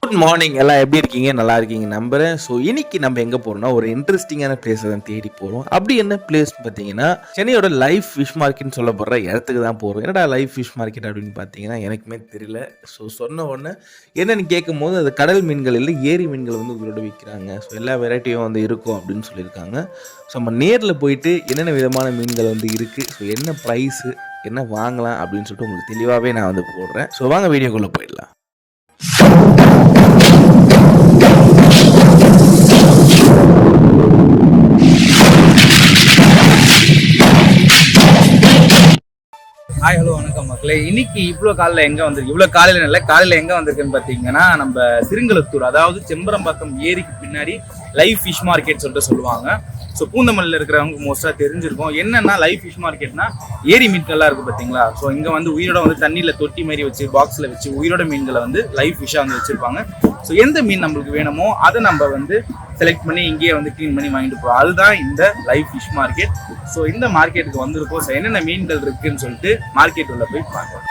Good morning, எல்லாம் எப்படி இருக்கீங்க? நல்லா இருக்கீங்க நம்புறேன். ஸோ இன்னைக்கு நம்ம எங்கே போகிறோம்னா ஒரு இன்ட்ரெஸ்டிங்கான பிளேஸை தான் தேடி போகிறோம். அப்படி என்ன பிளேஸ் பார்த்தீங்கன்னா சென்னையோட லைவ் ஃபிஷ் மார்க்கெட்னு சொல்லப்படுற இடத்துக்கு தான் போகிறோம். என்னடா லைவ் ஃபிஷ் மார்க்கெட் அப்படின்னு பார்த்தீங்கன்னா எனக்குமே தெரியல. ஸோ சொன்ன உடனே என்னென்னு கேட்கும் போது அது கடல் மீன்கள் இல்லை, ஏரி மீன்கள் வந்து உங்களோட விற்கிறாங்க. ஸோ எல்லா வெரைட்டியும் வந்து இருக்கும் அப்படின்னு சொல்லியிருக்காங்க. ஸோ நம்ம நேரில் போயிட்டு என்னென்ன விதமான மீன்கள் வந்து இருக்குது, ஸோ என்ன ப்ரைஸு, என்ன வாங்கலாம் அப்படின்னு சொல்லிட்டு உங்களுக்கு தெளிவாகவே நான் வந்து போடுறேன். ஸோ வாங்க வீடியோக்குள்ளே போயிடலாம். ஹாய், ஹலோ, வணக்கம் மக்களே. இன்னைக்கு இவ்வளோ காலையில் எங்கே வந்திருக்கு, இவ்வளோ காலையில் இல்லை, காலையில் எங்கே வந்திருக்குன்னு பார்த்தீங்கன்னா நம்ம சிறுங்கலத்தூர், அதாவது செம்பரம்பாக்கம் ஏரிக்கு பின்னாடி லைவ் ஃபிஷ் மார்க்கெட் சொல்லுவாங்க. ஸோ பூந்தமல்லியில் இருக்கிறவங்க மோஸ்ட்டாக தெரிஞ்சிருக்கும். என்னென்னா லைவ் ஃபிஷ் மார்க்கெட்னா ஏரி மீன்கள்லாம் இருக்குது பார்த்தீங்களா. ஸோ இங்கே வந்து உயிரோட வந்து தண்ணியில் தொட்டி மாதிரி வச்சு பாக்ஸில் வச்சு உயிரோட மீன்களை வந்து லைவ் ஃபிஷ்ஷாக வந்து வச்சுருப்பாங்க. ஸோ எந்த மீன் நம்மளுக்கு வேணுமோ அதை நம்ம வந்து செலக்ட் பண்ணி இங்கேயே வந்து க்ளீன் பண்ணி வாங்கிட்டு போகிறோம். அதுதான் இந்த லைவ் ஃபிஷ் மார்க்கெட். ஸோ இந்த மார்க்கெட்டுக்கு வந்திருக்கோம். ஸோ என்னென்ன மீன்கள் இருக்குன்னு சொல்லிட்டு மார்க்கெட் உள்ள போய் பார்க்கலாம்.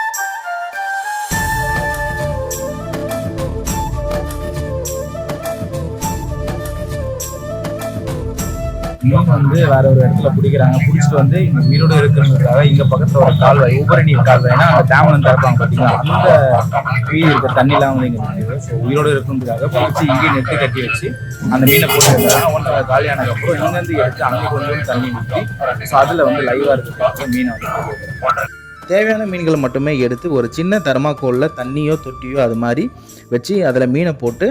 மீன் வந்து வேற ஒரு இடத்துல பிடிக்கிறாங்க. பிடிச்சிட்டு வந்து இங்க உயிரோடு இருக்கிறதுக்காக இங்க பக்கத்துல ஒரு கால்வாய், உபரி நீர் கால்வாய்னா அந்த டேம்ல இருந்து திறப்பாங்க பார்த்தீங்கன்னா, அந்த மீன் இருக்கிற தண்ணிலாம் வந்து இங்க நிற்குது. ஸோ உயிரோடு இருக்கிறதுக்காக பிடிச்சி இங்கே நெட்டு கட்டி வச்சு அந்த மீனை போட்டு வைக்கிறாங்க. ஒன்றரை காலியானதுக்கு அப்புறம் இங்கேருந்து எடுத்து அங்கே கொஞ்சம் தண்ணி ஊற்றி ஸோ அதில் வந்து லைவாக இருக்கிறதுக்காக மீனை வந்து தேவையான மீன்களை மட்டுமே எடுத்து ஒரு சின்ன தர்மாக்கோலில் தண்ணியோ தொட்டியோ அது மாதிரி வச்சு அதில் மீனை போட்டு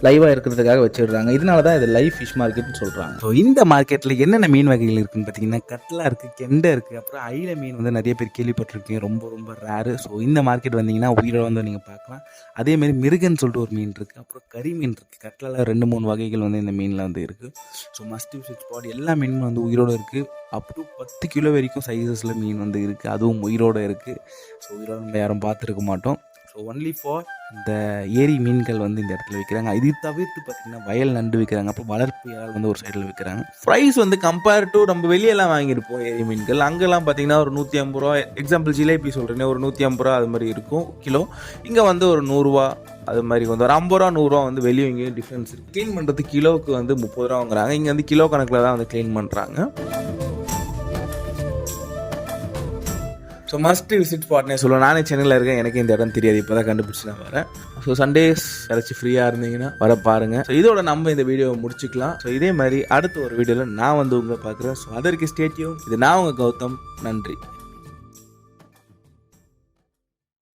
லைவாக இருக்கிறதுக்காக வச்சுடுறாங்க. இதனால தான் இது லைவ் ஃபிஷ் மார்க்கெட்னு சொல்கிறாங்க. ஸோ இந்த மார்க்கெட்டில் என்னென்ன மீன் வகைகள் இருக்குதுன்னு பார்த்தீங்கன்னா கட்லா இருக்குது, கெண்டை இருக்குது, அப்புறம் ஐல மீன் வந்து நிறைய பேர் கேள்விப்பட்டிருக்கீங்க, ரொம்ப ரொம்ப ரேரு. ஸோ இந்த மார்க்கெட் வந்தீங்கன்னா உயிரோட வந்து நீங்கள் பார்க்கலாம். அதேமாதிரி மிருகன்னு சொல்லிட்டு ஒரு மீன் இருக்குது, அப்புறம் கறி மீன் இருக்குது. கட்லாவில் 2-3 வகைகள் வந்து இந்த மீனில் வந்து இருக்குது. So must visit spot. எல்லா மீனும் வந்து உயிரோடு இருக்குது. அப் டு 10 கிலோ வரைக்கும் சைஸஸில் மீன் வந்து இருக்குது, அதுவும் உயிரோடு இருக்குது. ஸோ உயிரோடு நம்ம யாரும் பார்த்துருக்க மாட்டோம். ஸோ ஒன்லி ஃபார் இந்த ஏரி மீன்கள் வந்து இந்த இடத்துல விற்கிறாங்க. இது தவிர்த்து பார்த்திங்கன்னா வயல் நண்டு விற்கிறாங்க, அப்புறம் வளர்ப்பு இறால் வந்து ஒரு சைடில் விற்கிறாங்க. ப்ரைஸ் வந்து கம்பேர் டு நம்ம வெளியெல்லாம் வாங்கியிருப்போம் ஏரி மீன்கள், அங்கெல்லாம் பார்த்திங்கன்னா ஒரு 150 ரூபா, எக்ஸாம்பிள் ஜிலேபி சொல்கிறேன்னே ஒரு 150 ரூபா அது மாதிரி இருக்கும் கிலோ. இங்கே வந்து ஒரு 100 ரூபா அது மாதிரி வந்து ஒரு 50 ரூபா 100 ரூபா வந்து வெளியே இங்கேயும் டிஃப்ரென்ஸ் இருக்குது. க்ளீன் பண்ணுறது கிலோவுக்கு வந்து 30 ரூபா வாங்குறாங்க, இங்கே வந்து கிலோ கணக்கில் தான் வந்து க்ளீன் பண்ணுறாங்க. ஸோ மஸ்ட் விசிட் ஸ்பாட்னே சொல்லுவேன். நானே சென்னையில் இருக்கேன், எனக்கு இந்த இடம் தெரியாது, இப்போ தான் கண்டுபிடிச்சி நான் வரேன். ஸோ சண்டேஸ் யாராச்சும் ஃப்ரீயாக இருந்தீங்கன்னா வர பாருங்கள். ஸோ இதோட நம்ம இந்த வீடியோவை முடிச்சுக்கலாம். ஸோ இதே மாதிரி அடுத்த ஒரு வீடியோவில் நான் வந்து உங்களை பார்க்குறேன். ஸோ அதற்கு ஸ்டே டியூன். இது நான் உங்கள் கௌதம். நன்றி.